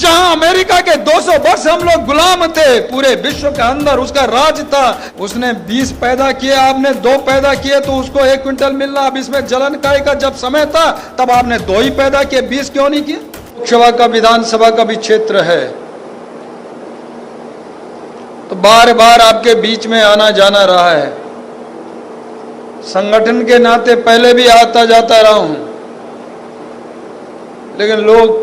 जहां अमेरिका के 200 वर्ष हम लोग गुलाम थे, पूरे विश्व के अंदर उसका राज था, उसने 20 पैदा किए, आपने 2 पैदा किए तो उसको 1 क्विंटल मिलना। अब इसमें जलन काय का जब समय था तब आपने 2 ही पैदा किए, 20 क्यों नहीं किए? लोकसभा का विधानसभा का भी क्षेत्र है, तो बार बार आपके बीच में आना जाना रहा है। संगठन के नाते पहले भी आता जाता रहा हूं, लेकिन लोक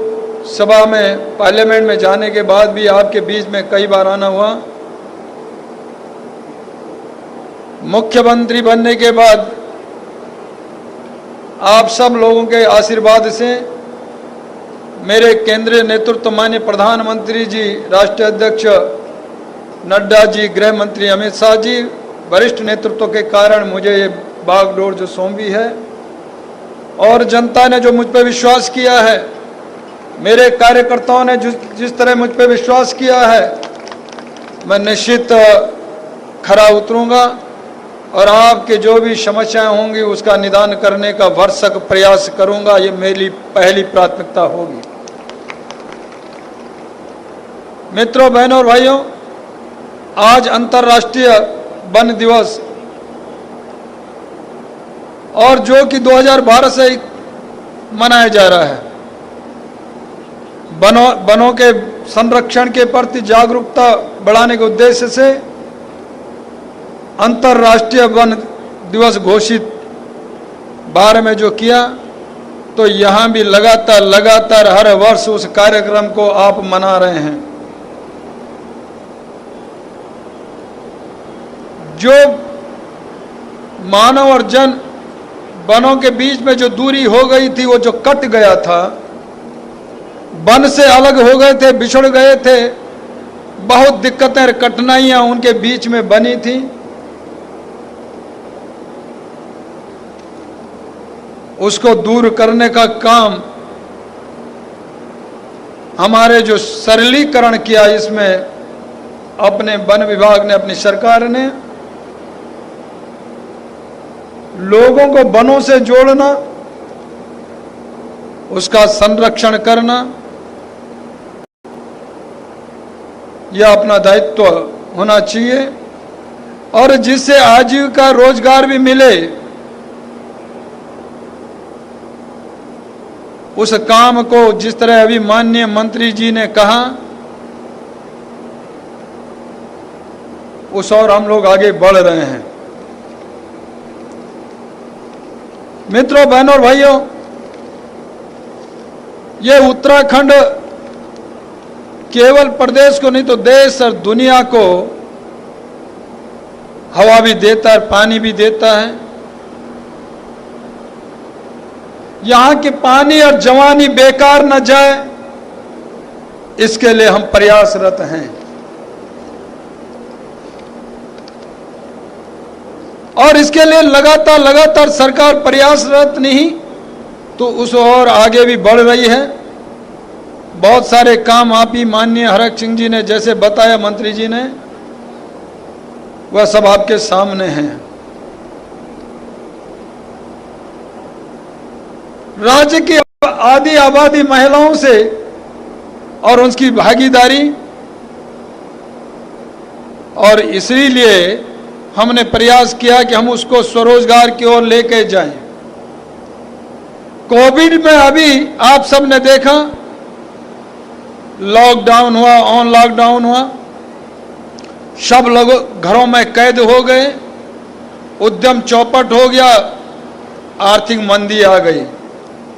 सभा में, पार्लियामेंट में जाने के बाद भी आपके बीच में कई बार आना हुआ। मुख्यमंत्री बनने के बाद आप सब लोगों के आशीर्वाद से मेरे केंद्रीय नेतृत्व, माननीय प्रधानमंत्री जी, राष्ट्रीय अध्यक्ष नड्डा जी, गृह मंत्री अमित शाह जी, वरिष्ठ नेतृत्व के कारण मुझे ये बागडोर जो सौंपी है, और जनता ने जो मुझ पर विश्वास किया है, मेरे कार्यकर्ताओं ने जिस तरह मुझ पर विश्वास किया है, मैं निश्चित खरा उतरूंगा और आपके जो भी समस्याएं होंगी उसका निदान करने का भरसक प्रयास करूंगा। ये मेरी पहली प्राथमिकता होगी। मित्रों, बहनों और भाइयों, आज अंतर्राष्ट्रीय वन दिवस, और जो कि 2012 से मनाया जा रहा है। वनों के संरक्षण के प्रति जागरूकता बढ़ाने के उद्देश्य से अंतर्राष्ट्रीय वन दिवस घोषित 12 में जो किया, तो यहाँ भी लगातार हर वर्ष उस कार्यक्रम को आप मना रहे हैं। जो मानव और जन वनों के बीच में जो दूरी हो गई थी, वो जो कट गया था, वन से अलग हो गए थे, बिछड़ गए थे, बहुत दिक्कतें और कठिनाइयां उनके बीच में बनी थी। उसको दूर करने का काम हमारे जो सरलीकरण किया, इसमें अपने वन विभाग ने, अपनी सरकार ने लोगों को वनों से जोड़ना, उसका संरक्षण करना, यह अपना दायित्व होना चाहिए, और जिससे आजीविका, रोजगार भी मिले, उस काम को जिस तरह अभी माननीय मंत्री जी ने कहा, उस और हम लोग आगे बढ़ रहे हैं। मित्रों, बहनों और भाइयों, ये उत्तराखंड केवल प्रदेश को नहीं तो देश और दुनिया को हवा भी देता है, पानी भी देता है। यहाँ की पानी और जवानी बेकार न जाए, इसके लिए हम प्रयासरत हैं। और इसके लिए लगातार सरकार प्रयासरत नहीं तो उस और आगे भी बढ़ रही है। बहुत सारे काम आप ही माननीय हरक सिंह जी ने जैसे बताया, मंत्री जी ने, वह सब आपके सामने हैं। राज्य की आधी आबादी महिलाओं से और उनकी भागीदारी, और इसीलिए हमने प्रयास किया कि हम उसको स्वरोजगार की ओर लेके जाएं। कोविड में अभी आप सब ने देखा, लॉकडाउन हुआ, ऑन लॉकडाउन हुआ, सब लोग घरों में कैद हो गए, उद्यम चौपट हो गया, आर्थिक मंदी आ गई,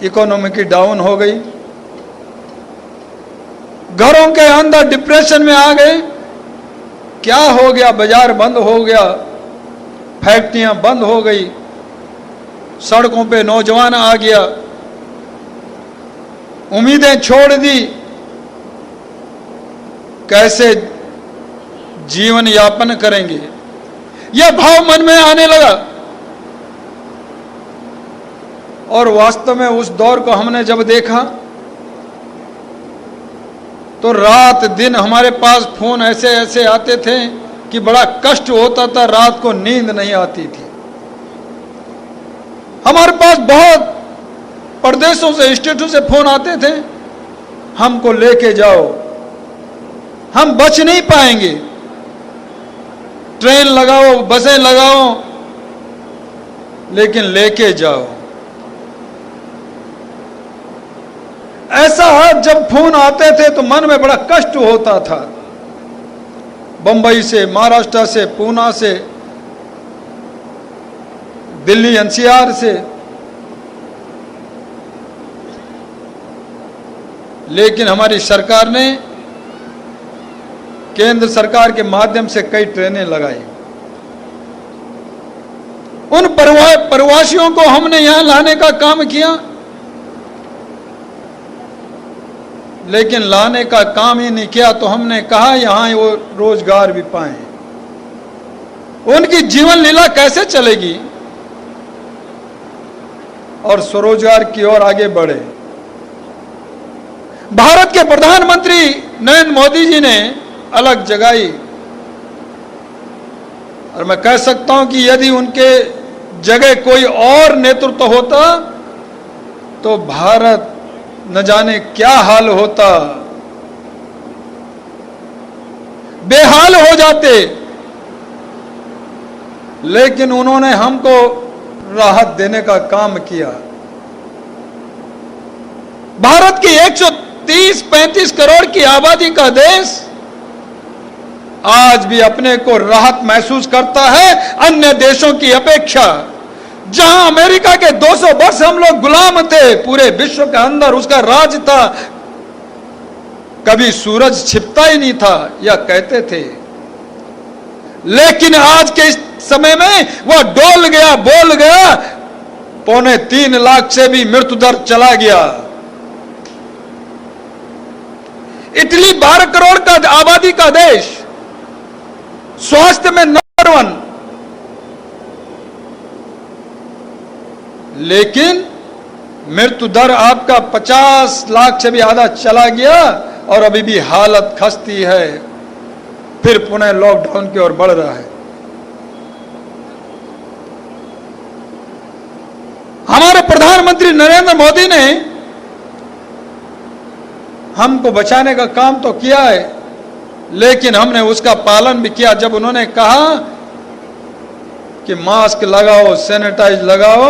इकोनॉमी की डाउन हो गई, घरों के अंदर डिप्रेशन में आ गए। क्या हो गया? बाजार बंद हो गया, फैक्ट्रियां बंद हो गई, सड़कों पे नौजवान आ गया, उम्मीदें छोड़ दी, कैसे जीवन यापन करेंगे, यह भाव मन में आने लगा। और वास्तव में उस दौर को हमने जब देखा तो रात दिन हमारे पास फोन ऐसे ऐसे आते थे कि बड़ा कष्ट होता था, रात को नींद नहीं आती थी। हमारे पास बहुत प्रदेशों से, स्टेटों से फोन आते थे हमको लेके जाओ, हम बच नहीं पाएंगे। ट्रेन लगाओ, बसें लगाओ, लेकिन लेके जाओ। ऐसा जब फोन आते थे तो मन में बड़ा कष्ट होता था। बंबई से, महाराष्ट्र से, पूना से, दिल्ली एनसीआर से, लेकिन हमारी सरकार ने केंद्र सरकार के माध्यम से कई ट्रेनें लगाई। उन प्रवासियों को हमने यहां लाने का काम किया, लेकिन लाने का काम ही नहीं किया तो हमने कहा यहां वो रोजगार भी पाएं। उनकी जीवन लीला कैसे चलेगी और स्वरोजगार की ओर आगे बढ़े। भारत के प्रधानमंत्री नरेंद्र मोदी जी ने अलग जगाई, और मैं कह सकता हूं कि यदि उनके जगह कोई और नेतृत्व होता तो भारत न जाने क्या हाल होता, बेहाल हो जाते। लेकिन उन्होंने हमको राहत देने का काम किया। भारत की 130-135 करोड़ की आबादी का देश आज भी अपने को राहत महसूस करता है अन्य देशों की अपेक्षा। जहां अमेरिका के 200 वर्ष हम लोग गुलाम थे, पूरे विश्व के अंदर उसका राज था, कभी सूरज छिपता ही नहीं था, यह कहते थे। लेकिन आज के इस समय में वह डोल गया, बोल गया, 2.25 लाख से भी मृत्यु दर चला गया। इटली 12 करोड़ का आबादी का देश, स्वास्थ्य में नंबर 1, लेकिन मृत्यु दर आपका 50 लाख से भी आधा चला गया और अभी भी हालत खस्ती है। फिर पुनः लॉकडाउन की ओर बढ़ रहा है। हमारे प्रधानमंत्री नरेंद्र मोदी ने हमको बचाने का काम तो किया है, लेकिन हमने उसका पालन भी किया। जब उन्होंने कहा कि मास्क लगाओ, सैनिटाइज लगाओ,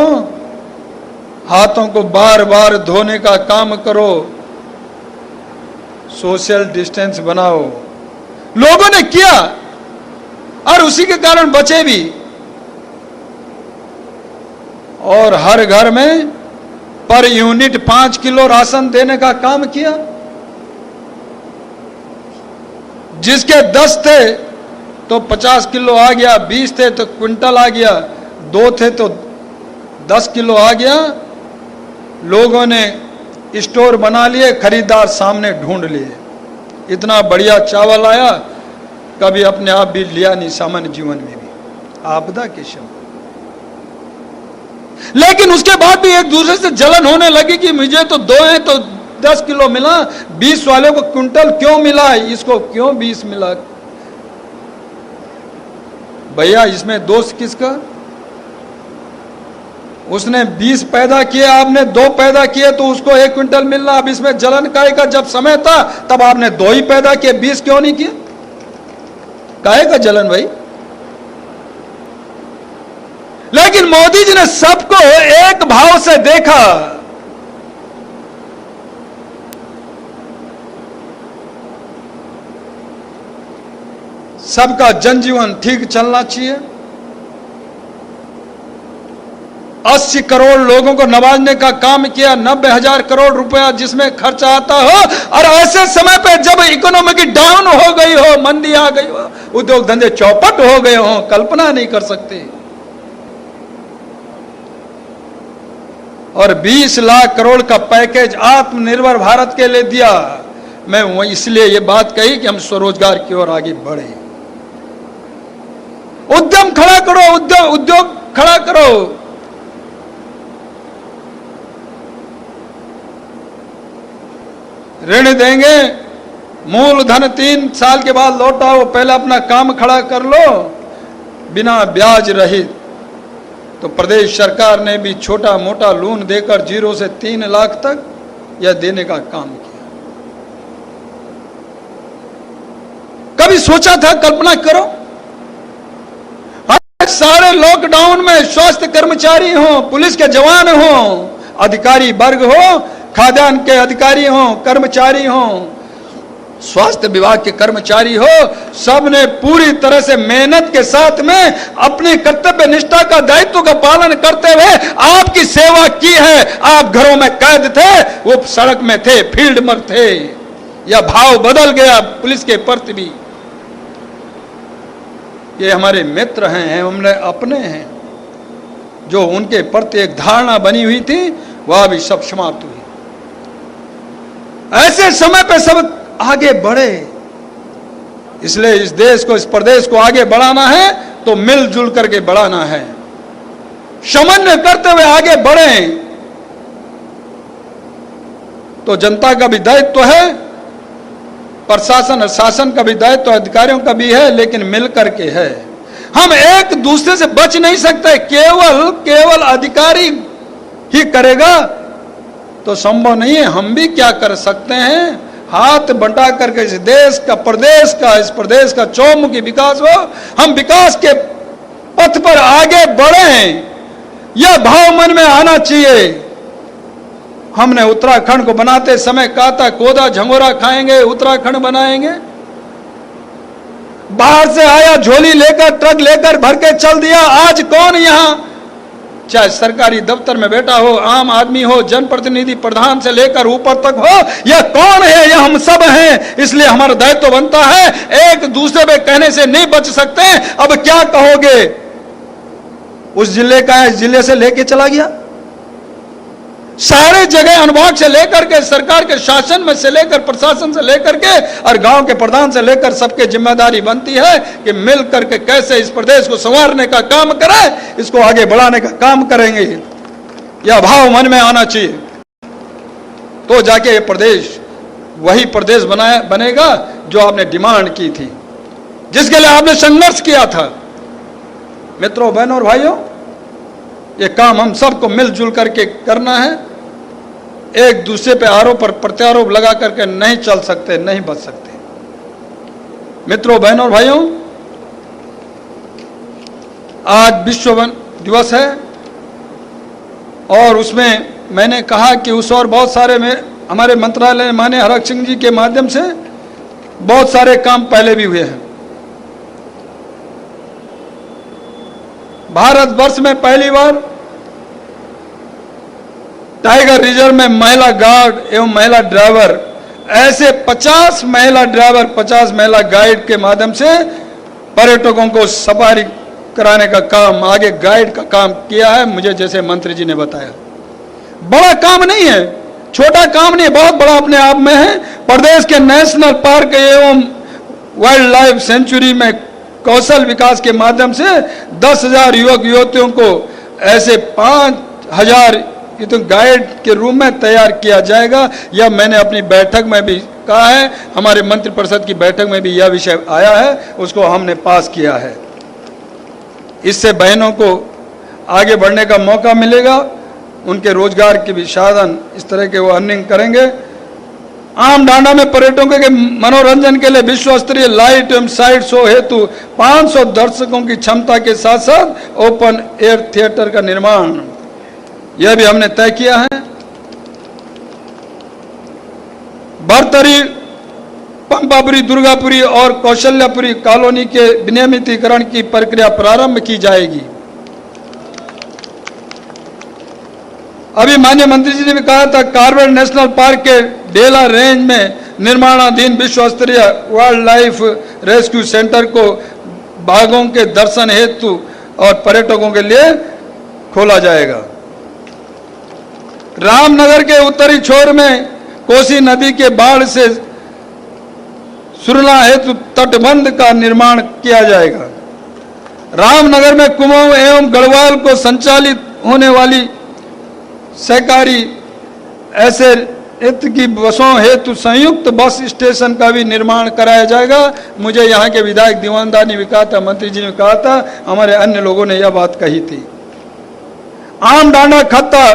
हाथों को बार बार धोने का काम करो, सोशल डिस्टेंस बनाओ, लोगों ने किया और उसी के कारण बचे भी। और हर घर में पर यूनिट 5 किलो राशन देने का काम किया। जिसके 10 थे तो 50 किलो आ गया, 20 थे तो क्विंटल आ गया, 2 थे तो 10 किलो आ गया। लोगों ने स्टोर बना लिए, खरीदार सामने ढूंढ लिए। इतना बढ़िया चावल आया, कभी अपने आप भी लिया नहीं सामान्य जीवन में भी, आपदा के समय। लेकिन उसके बाद भी एक दूसरे से जलन होने लगी कि मुझे तो 2 है तो 10 किलो मिला, 20 वाले को क्विंटल क्यों मिला, इसको क्यों 20 मिला। भैया इसमें दोष किसका? उसने 20 पैदा किए, आपने 2 पैदा किए तो उसको 1 क्विंटल मिलना। अब इसमें जलन काहे का? जब समय था तब आपने 2 ही पैदा किए, 20 क्यों नहीं किए? काहे का जलन भाई? लेकिन मोदी जी ने सबको एक भाव से देखा। सबका जनजीवन ठीक चलना चाहिए। 80 करोड़ लोगों को नवाजने का काम किया, 90,000 करोड़ रुपया जिसमें खर्चा आता हो, और ऐसे समय पे जब इकोनॉमी की डाउन हो गई हो, मंदी आ गई हो, उद्योग धंधे चौपट हो गए हो, कल्पना नहीं कर सकते। और 20 लाख करोड़ का पैकेज आत्मनिर्भर भारत के लिए दिया। मैं इसलिए ये बात कही कि हम स्वरोजगार की ओर आगे बढ़े। उद्यम खड़ा करो, उद्योग खड़ा करो। ऋण देंगे, मूलधन 3 साल के बाद लौटाओ, पहले अपना काम खड़ा कर लो बिना ब्याज रहित। तो प्रदेश सरकार ने भी छोटा मोटा लोन देकर 0 से 3 लाख तक यह देने का काम किया। कभी सोचा था? कल्पना करो, सारे लॉकडाउन में स्वास्थ्य कर्मचारी हो, पुलिस के जवान हो, अधिकारी वर्ग हो, खाद्यान्न के अधिकारी हो, कर्मचारी हो, स्वास्थ्य विभाग के कर्मचारी हो, सबने पूरी तरह से मेहनत के साथ में अपनी कर्तव्य निष्ठा का दायित्व का पालन करते हुए आपकी सेवा की है। आप घरों में कैद थे, वो सड़क में थे, फील्ड में थे। यह भाव बदल गया पुलिस के प्रति भी। ये हमारे मित्र हैं, हमने अपने हैं। जो उनके प्रति एक धारणा बनी हुई थी वह भी सब समाप्त हुई। ऐसे समय पे सब आगे बढ़े। इसलिए इस देश को, इस प्रदेश को आगे बढ़ाना है तो मिलजुल करके बढ़ाना है, समन्वय करते हुए आगे बढ़े। तो जनता का भी दायित्व है, प्रशासन और शासन का भी दायित्व अधिकारियों का भी है, लेकिन मिलकर के है। हम एक दूसरे से बच नहीं सकते। केवल अधिकारी ही करेगा तो संभव नहीं है। हम भी क्या कर सकते हैं? हाथ बंटा करके इस देश का, प्रदेश का, इस प्रदेश का चौमुखी विकास हो, हम विकास के पथ पर आगे बढ़ें, यह भाव मन में आना चाहिए। हमने उत्तराखंड को बनाते समय कहा था कोदा झंगोरा खाएंगे, उत्तराखंड बनाएंगे। बाहर से आया, झोली लेकर, ट्रक लेकर भर के चल दिया। आज कौन यहां, चाहे सरकारी दफ्तर में बैठा हो, आम आदमी हो, जनप्रतिनिधि, प्रधान से लेकर ऊपर तक हो, यह कौन है? यह हम सब हैं। इसलिए हमारा दायित्व बनता है, एक दूसरे पे कहने से नहीं बच सकते। अब क्या कहोगे? उस जिले का है, इस जिले से लेके चला गया। सारे जगह अनुभाग से लेकर के, सरकार के शासन में से लेकर, प्रशासन से लेकर के और गांव के प्रधान से लेकर सबके जिम्मेदारी बनती है कि मिल करके कैसे इस प्रदेश को संवारने का काम करें, इसको आगे बढ़ाने का काम करेंगे। यह भाव मन में आना चाहिए, तो जाके ये प्रदेश वही प्रदेश बनेगा जो आपने डिमांड की थी, जिसके लिए आपने संघर्ष किया था। मित्रों, बहनों और भाइयों, ये काम हम सबको मिलजुल करके करना है। एक दूसरे पे आरोप और प्रत्यारोप लगा करके नहीं चल सकते, नहीं बच सकते। मित्रों, बहनों और भाइयों, आज विश्व वन दिवस है और उसमें मैंने कहा कि उस और बहुत सारे में हमारे मंत्रालय ने माननीय हरक सिंह जी के माध्यम से बहुत सारे काम पहले भी हुए हैं। भारतवर्ष में पहली बार टाइगर रिजर्व में महिला गार्ड एवं महिला ड्राइवर, ऐसे 50 महिला ड्राइवर, 50 महिला गाइड के माध्यम से पर्यटकों को सवारी कराने का काम, आगे गाइड का काम किया है। मुझे जैसे मंत्री जी ने बताया, बड़ा काम नहीं है, छोटा काम नहीं, बहुत बड़ा अपने आप में है। प्रदेश के नेशनल पार्क एवं वाइल्ड लाइफ सेंचुरी में कौशल विकास के माध्यम से 10,000 युवक युवतियों को ऐसे 5,000 गाइड के रूप में तैयार किया जाएगा। यह मैंने अपनी बैठक में भी कहा है, हमारे मंत्रिपरिषद की बैठक में भी यह विषय आया है, उसको हमने पास किया है। इससे बहनों को आगे बढ़ने का मौका मिलेगा, उनके रोजगार के भी साधन इस तरह के वो अर्निंग करेंगे। आम डांडा में पर्यटकों के मनोरंजन के लिए विश्व स्तरीय लाइट एवं साइड शो हेतु 500 दर्शकों की क्षमता के साथ साथ ओपन एयर थिएटर का निर्माण, यह भी हमने तय किया है। बरतरी, पंपापुरी, दुर्गापुरी और कौशल्यापुरी कॉलोनी के विनियमितीकरण की प्रक्रिया प्रारंभ की जाएगी। अभी माननीय मंत्री जी ने भी कहा था, कार्बेट नेशनल पार्क के डेला रेंज में निर्माणाधीन विश्व स्तरीय वाइल्ड लाइफ रेस्क्यू सेंटर को बाघों के दर्शन हेतु और पर्यटकों के लिए खोला जाएगा। रामनगर के उत्तरी छोर में कोसी नदी के बाढ़ से सुरला हेतु तटबंध का निर्माण किया जाएगा। रामनगर में कुमाऊं एवं गढ़वाल को संचालित होने वाली सहकारी ऐसे हित की बसों हेतु संयुक्त बस स्टेशन का भी निर्माण कराया जाएगा। मुझे यहाँ के विधायक दीवानदार ने भी कहा था, मंत्री जी ने कहा था, हमारे अन्य लोगों ने यह बात कही थी। आम डांडा खत्ता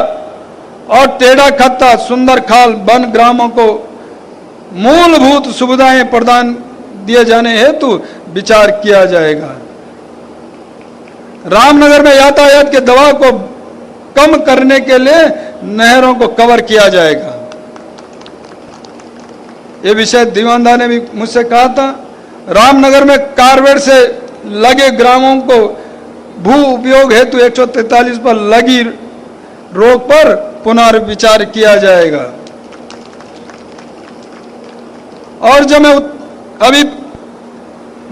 और टेढ़ा खत्ता सुंदर खाल वन ग्रामों को मूलभूत सुविधाएं प्रदान दिए जाने हेतु विचार किया जाएगा। रामनगर में यातायात के दबाव को कम करने के लिए नहरों को कवर किया जाएगा। ये विषय दीवानदा ने भी मुझसे कहा था। रामनगर में कारवेट से लगे ग्रामों को भू उपयोग हेतु 143 पर लगी रोक पर पुनर्विचार किया जाएगा। और जब मैं अभी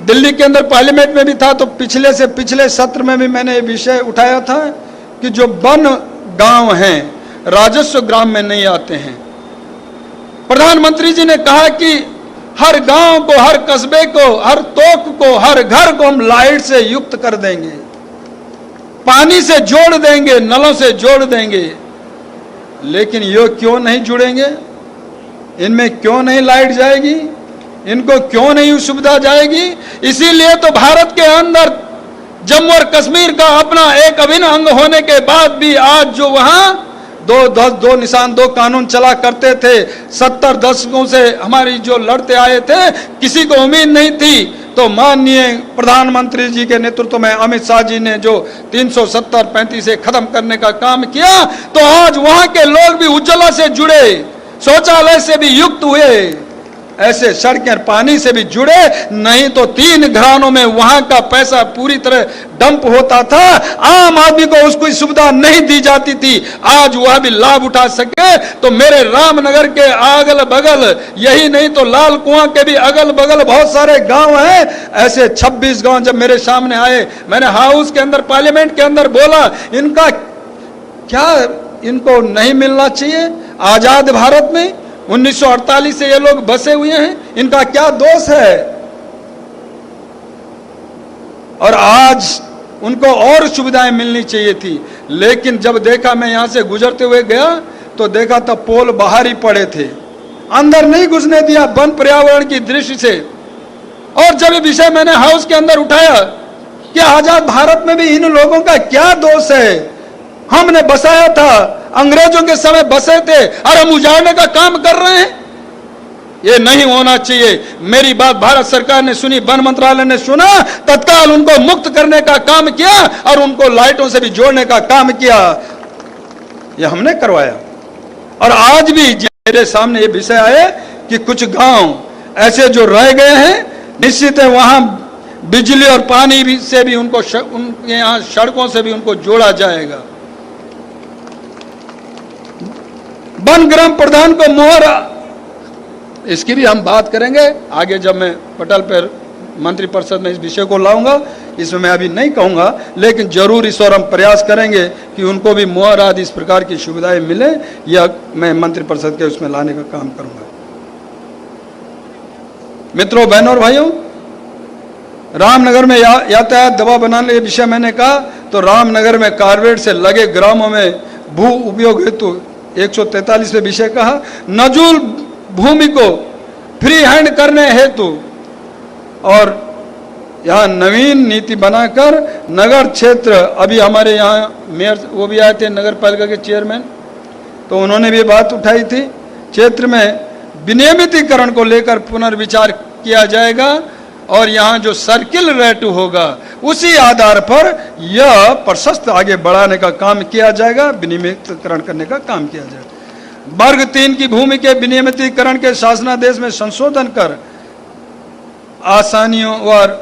दिल्ली के अंदर पार्लियामेंट में भी था तो पिछले से पिछले सत्र में भी मैंने ये विषय उठाया था कि जो वन गांव हैं राजस्व ग्राम में नहीं आते हैं। प्रधानमंत्री जी ने कहा कि हर गांव को, हर कस्बे को, हर तोक को, हर घर को हम लाइट से युक्त कर देंगे, पानी से जोड़ देंगे, नलों से जोड़ देंगे। लेकिन ये क्यों नहीं जुड़ेंगे? इनमें क्यों नहीं लाइट जाएगी? इनको क्यों नहीं सुविधा जाएगी? इसीलिए तो भारत के अंदर जम्मू और कश्मीर का अपना एक अभिन्न अंग होने के बाद भी आज जो वहां दो निशान दो कानून चला करते थे, 70 दशकों से हमारी जो लड़ते आए थे, किसी को उम्मीद नहीं थी। तो माननीय प्रधानमंत्री जी के नेतृत्व में अमित शाह जी ने जो 370-35 से खत्म करने का काम किया, तो आज वहां के लोग भी उज्ज्वला से जुड़े, शौचालय से भी युक्त हुए, ऐसे सड़कें पानी से भी जुड़े। नहीं तो 3 घरानों में वहां का पैसा पूरी तरह डंप होता था, आम आदमी को उसकी सुविधा नहीं दी जाती थी। आज वह भी लाभ उठा सके। तो मेरे रामनगर के अगल बगल, यही नहीं तो लाल कुआं के भी अगल बगल बहुत सारे गांव हैं। ऐसे 26 गांव जब मेरे सामने आए, मैंने हाउस के अंदर, पार्लियामेंट के अंदर बोला, इनका क्या, इनको नहीं मिलना चाहिए? आजाद भारत में 1948 से ये लोग बसे हुए हैं, इनका क्या दोष है? और आज उनको और सुविधाएं मिलनी चाहिए थी। लेकिन जब देखा, मैं यहां से गुजरते हुए गया तो देखा तो पोल बाहर ही पड़े थे, अंदर नहीं घुसने दिया वन पर्यावरण की दृष्टि से। और जब ये विषय मैंने हाउस के अंदर उठाया कि आजाद भारत में भी इन लोगों का क्या दोष है? हमने बसाया था, अंग्रेजों के समय बसे थे और हम उजाड़ने का काम कर रहे हैं। ये नहीं होना चाहिए। मेरी बात भारत सरकार ने सुनी, वन मंत्रालय ने सुना, तत्काल उनको मुक्त करने का काम किया और उनको लाइटों से भी जोड़ने का काम किया। ये हमने करवाया। और आज भी मेरे सामने ये विषय आए कि कुछ गांव ऐसे जो रह गए हैं, निश्चित है वहां बिजली और पानी भी से भी उनको, उनके यहाँ सड़कों से भी उनको जोड़ा जाएगा। वन ग्राम प्रधान को मोहर, इसकी भी हम बात करेंगे आगे जब मैं पटल पर मंत्रिपरिषद में इस विषय को लाऊंगा। इसमें मैं अभी नहीं कहूंगा, लेकिन जरूर इस और हम प्रयास करेंगे कि उनको भी मोहर आदि इस प्रकार की सुविधाएं मिले, या मैं मंत्रिपरिषद के उसमें लाने का काम करूंगा। मित्रों, बहनों और भाइयों, रामनगर में यातायात दबाव बनाने के विषय मैंने कहा, तो रामनगर में कारवेट से लगे ग्रामों में भू उपयोग हेतु 143 में विषय कहा। नजूल भूमि को फ्री हैंड करने हेतु और यहाँ नवीन नीति बनाकर नगर क्षेत्र, अभी हमारे यहाँ मेयर वो भी आए थे, नगर पालिका के चेयरमैन, तो उन्होंने भी बात उठाई थी, क्षेत्र में विनियमितीकरण को लेकर पुनर्विचार किया जाएगा और यहाँ जो सर्किल रेट होगा उसी आधार पर यह प्रशस्त आगे बढ़ाने का काम किया जाएगा, विनियमितीकरण करने का काम किया जाएगा। वर्ग 3 की भूमि के विनियमितीकरण के शासनादेश में संशोधन कर आसामियों और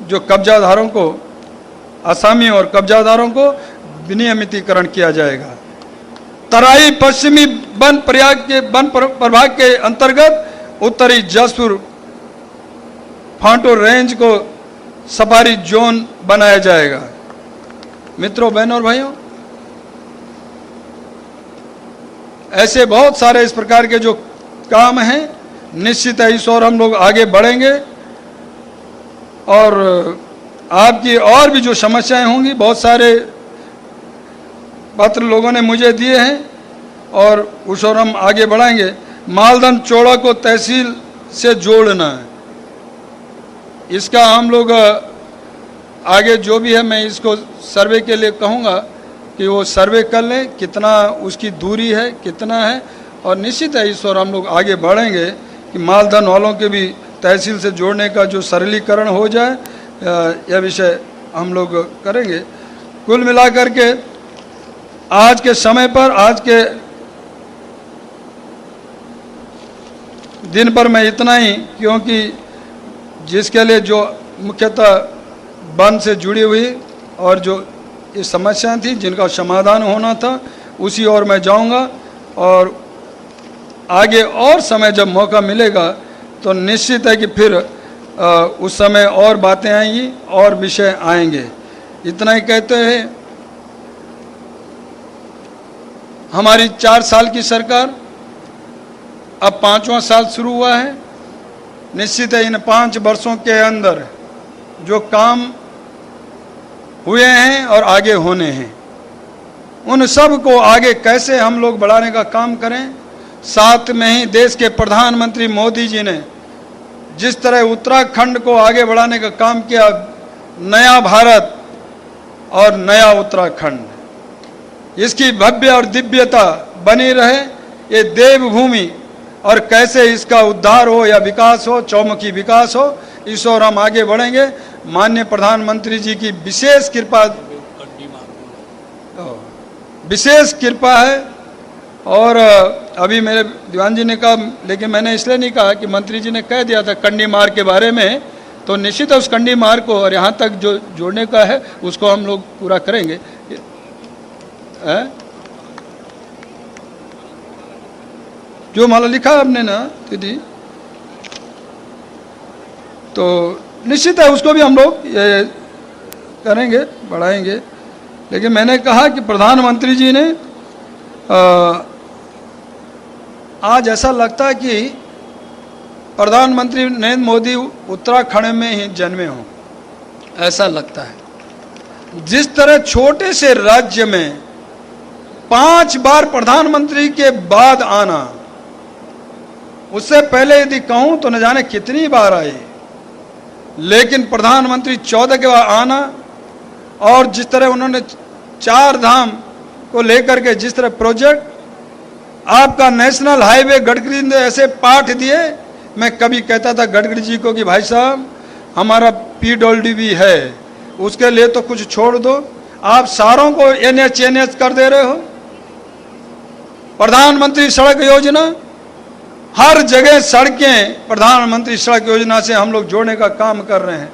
जो कब्जाधारों को, आसामियों और कब्जादारों को विनियमितीकरण किया जाएगा। तराई पश्चिमी वन प्रभाग के अंतर्गत उत्तरी जसपुर फांटो रेंज को सफारी जोन बनाया जाएगा। मित्रों, बहनों और भाइयों, ऐसे बहुत सारे इस प्रकार के जो काम हैं, निश्चित है इस और हम लोग आगे बढ़ेंगे। और आपकी और भी जो समस्याएं होंगी, बहुत सारे पत्र लोगों ने मुझे दिए हैं और उस और हम आगे बढ़ाएंगे। मालदन चौड़ा को तहसील से जोड़ना है, इसका हम लोग आगे जो भी है मैं इसको सर्वे के लिए कहूँगा कि वो सर्वे कर लें, कितना उसकी दूरी है, कितना है, और निश्चित है इस और हम लोग आगे बढ़ेंगे कि मालदन वालों के भी तहसील से जोड़ने का जो सरलीकरण हो जाए, यह विषय हम लोग करेंगे। कुल मिलाकर के आज के समय पर, आज के दिन पर मैं इतना ही, क्योंकि जिसके लिए जो मुख्यतः वन से जुड़ी हुई और जो ये समस्याएं थी जिनका समाधान होना था उसी ओर मैं जाऊंगा, और आगे और समय जब मौका मिलेगा तो निश्चित है कि फिर उस समय और बातें आएंगी और विषय आएंगे। इतना ही कहते हैं, हमारी 4 साल की सरकार, अब 5वां साल शुरू हुआ है। निश्चित है इन 5 वर्षों के अंदर जो काम हुए हैं और आगे होने हैं, उन सब को आगे कैसे हम लोग बढ़ाने का काम करें। साथ में ही देश के प्रधानमंत्री मोदी जी ने जिस तरह उत्तराखंड को आगे बढ़ाने का काम किया, नया भारत और नया उत्तराखंड, इसकी भव्य और दिव्यता बनी रहे, ये देवभूमि, और कैसे इसका उद्धार हो या विकास हो, चौमुखी विकास हो, इस ओर हम आगे बढ़ेंगे। माननीय प्रधानमंत्री जी की विशेष कृपा है। और अभी मेरे दीवान जी ने कहा, लेकिन मैंने इसलिए नहीं कहा कि मंत्री जी ने कह दिया था कंडी मार्ग के बारे में, तो निश्चित है उस कंडी मार्ग को और यहाँ तक जो जोड़ने का है उसको हम लोग पूरा करेंगे। जो माला लिखा आपने ना दीदी, तो निश्चित है उसको भी हम लोग ये करेंगे, बढ़ाएंगे। लेकिन मैंने कहा कि प्रधानमंत्री जी ने आज ऐसा लगता है कि प्रधानमंत्री नरेंद्र मोदी उत्तराखंड में ही जन्मे हों, ऐसा लगता है। जिस तरह छोटे से राज्य में 5 बार प्रधानमंत्री के बाद आना, उससे पहले यदि कहूं तो न जाने कितनी बार आए, लेकिन प्रधानमंत्री 14 के बाद आना, और जिस तरह उन्होंने 4 धाम को लेकर के जिस तरह प्रोजेक्ट, आपका नेशनल हाईवे गडकरी ने ऐसे पाठ दिए। मैं कभी कहता था गडकरी जी को कि भाई साहब हमारा PWD है, उसके लिए तो कुछ छोड़ दो, आप सारों को NH कर दे रहे हो। प्रधानमंत्री सड़क योजना, हर जगह सड़कें प्रधानमंत्री सड़क योजना से हम लोग जोड़ने का काम कर रहे हैं।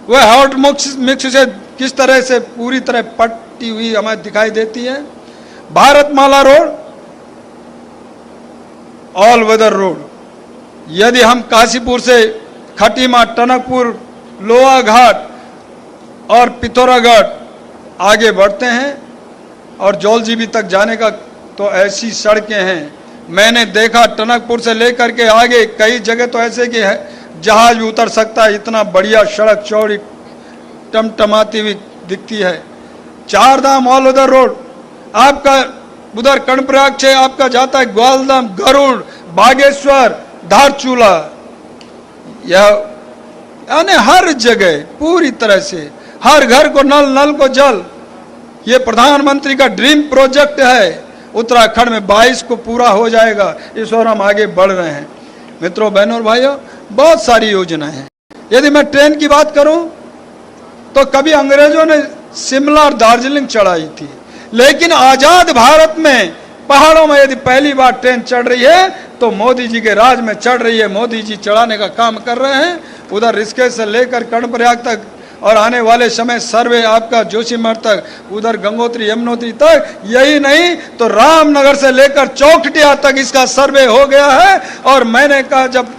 वह हॉट मिक्स से किस तरह से पूरी तरह पट्टी हुई हमें दिखाई देती है। Bharatmala road, all weather road, यदि हम काशीपुर से खटीमा, टनकपुर, लोहा घाट और पिथौरागढ़ आगे बढ़ते हैं और जौलजीबी तक जाने का, तो ऐसी सड़कें हैं। मैंने देखा टनकपुर से लेकर के आगे कई जगह तो ऐसे कि है जहाज भी उतर सकता है, इतना बढ़िया सड़क चौड़ी टमटमाती हुई दिखती है। 4 धाम ऑल वेदर रोड, आपका उधर कर्णप्रयाग से आपका जाता है ग्वालधाम, गरुड़, बागेश्वर, धारचूला, यह यानी हर जगह पूरी तरह से हर घर को नल, नल को जल, ये प्रधानमंत्री का ड्रीम प्रोजेक्ट है। उत्तराखंड में 22 को पूरा हो जाएगा, इस ओर हम आगे बढ़ रहे हैं। मित्रों, बहनों और भाइयों, बहुत सारी योजनाएं हैं। यदि मैं ट्रेन की बात करूं तो कभी अंग्रेजों ने शिमला और दार्जिलिंग चढ़ाई थी, लेकिन आजाद भारत में पहाड़ों में यदि पहली बार ट्रेन चढ़ रही है तो मोदी जी के राज में चढ़ रही है। मोदी जी चढ़ाने का काम कर रहे हैं, उधर ऋषिकेश से लेकर कर्णप्रयाग तक, और आने वाले समय सर्वे आपका जोशीमठ तक, उधर गंगोत्री यमुनोत्री तक, यही नहीं तो रामनगर से लेकर चौखटिया तक इसका सर्वे हो गया है। और मैंने कहा जब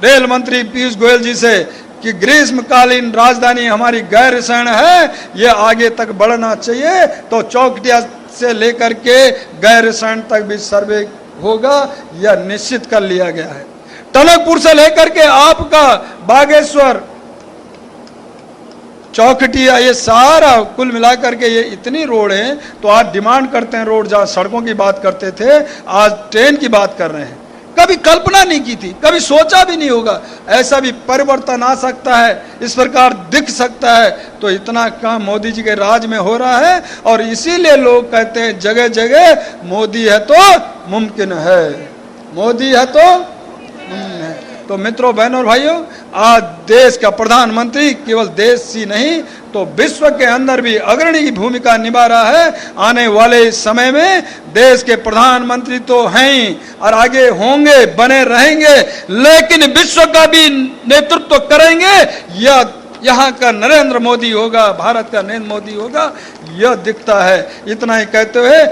रेल मंत्री पीयूष गोयल जी से कि ग्रीष्मकालीन राजधानी हमारी गैरसैंण है, ये आगे तक बढ़ना चाहिए, तो चौखटिया से लेकर के गैरसैंण तक भी सर्वे होगा, यह निश्चित कर लिया गया है। टनकपुर से लेकर के आपका बागेश्वर, चौखटिया, ये सारा कुल मिलाकर के ये इतनी रोड है। तो आज डिमांड करते हैं रोड, जहाँ सड़कों की बात करते थे आज ट्रेन की बात कर रहे हैं। कभी कल्पना नहीं की थी, कभी सोचा भी नहीं होगा ऐसा भी परिवर्तन आ सकता है, इस प्रकार दिख सकता है। तो इतना काम मोदी जी के राज में हो रहा है, और इसीलिए लोग कहते हैं जगह जगह मोदी है तो मुमकिन है, मोदी है तो मुमकिन है। तो मित्रों, बहनों और भाइयों, आज देश का प्रधानमंत्री केवल देश ही नहीं तो विश्व के अंदर भी अग्रणी की भूमिका निभा रहा है। आने वाले इस समय में देश के प्रधानमंत्री तो हैं ही और आगे होंगे, बने रहेंगे, लेकिन विश्व का भी नेतृत्व करेंगे। यह यहाँ का नरेंद्र मोदी होगा, भारत का नरेंद्र मोदी होगा, यह दिखता है। इतना ही कहते हुए